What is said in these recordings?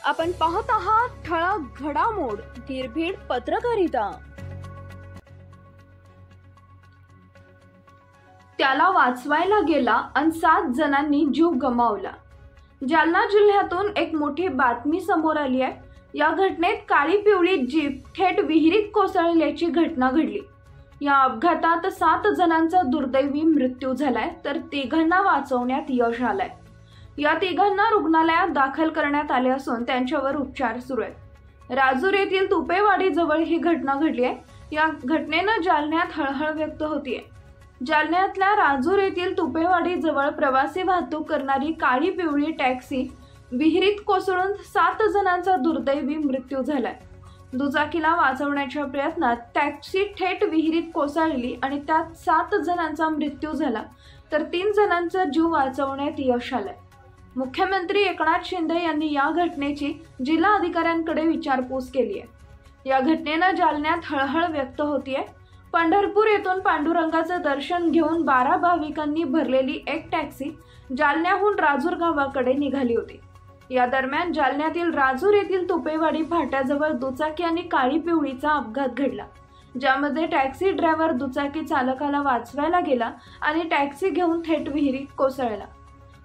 आपण पाहत आहात ठळक घडामोड निर्भीड पत्रकारिता। त्याला वाचवायला गेला आणि 7 जणांनी जीव गमावला। जालना जिल्ह्यातून एक मोठी बातमी समोर आली आहे। या घटनेत काळी पिवळी जीप थेट विहिरीत कोसळल्याची घटना घडली। या अपघातात 7 जणांचा दुर्दैवी मृत्यू झालाय, तर 3घांना वाचवण्यात यश आलंय। या 3घांना रुग्णालयात दाखल करण्यात आले असून त्यांच्यावर उपचार सुरू आहेत। राजूर येथील तुपेवाडी जवळ ही घटना घडली आहे। या घटनेनं जालन्यात हळहळ व्यक्त होतीये। जालन्यातल्या राजूर येथील तुपेवाडी जवळ प्रवासी वाहतूक करणारी काळी पिवळी टॅक्सी विहिरीत कोसळून 7 जणांचा दुर्दैवी मृत्यू झालाय। दुचाकीला वाचवण्याच्या प्रयत्नात टॅक्सी थेट विहिरीत कोसळली आणि त्यात 7 जणांचा मृत्यू झाला, तर 3 जणांचा जीव वाचवण्यात यश आलंय। मुख्यमंत्री एकनाथ शिंदे यांनी या घटनेची जिल्हा अधिकाऱ्यांकडे विचारपूस केली आहे। या घटनेनं जालन्यात हळहळ व्यक्त होतीये। पंढरपूर येथून पांडुरंगाचं दर्शन घेऊन 12 भाविकांनी भरलेली एक टॅक्सी जालन्याहून राजूर गावाकडे निघाली होती। या दरम्यान जालन्यातील राजूर येथील तुपेवाडी फाट्याजवळ दुचाकी आणि काळी पिवळीचा अपघात घडला, ज्यामध्ये टॅक्सी ड्रायव्हर दुचाकी चालकाला वाचवायला गेला आणि टॅक्सी घेऊन थेट विहिरीत कोसळला।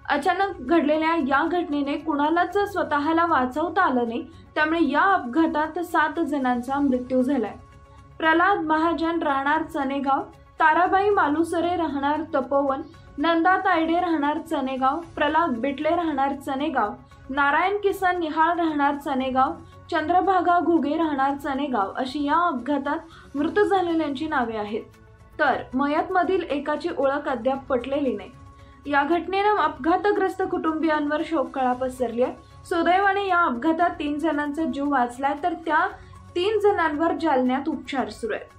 अचानक घडलेल्या या घटनेने कुणालाच स्वतःला वाचवता आलं नाही, त्यामुळे या अपघातात 7 जणांचा मृत्यू झालाय। प्रल्हाद महाजन राहणार चनेगाव, ताराबाई मालुसरे राहणार तपोवन, नंदा तायडे राहणार चनेगाव, प्रल्हाद बिटले राहणार चनेगाव, नारायण किसन निहाळ राहणार चनेगाव, चंद्रभागा घुगे राहणार चनेगाव अशी या अपघातात मृत झालेल्यांची नावे आहेत, तर मयतमधील एकाची ओळख अद्याप पटलेली नाही। या घटनेनं अपघातग्रस्त कुटुंबियांवर शोककळा पसरली आहे। सुदैवाने या अपघातात 3 जणांचा जीव वाचलाय, तर त्या 3 जणांवर जालन्यात उपचार सुरू आहेत।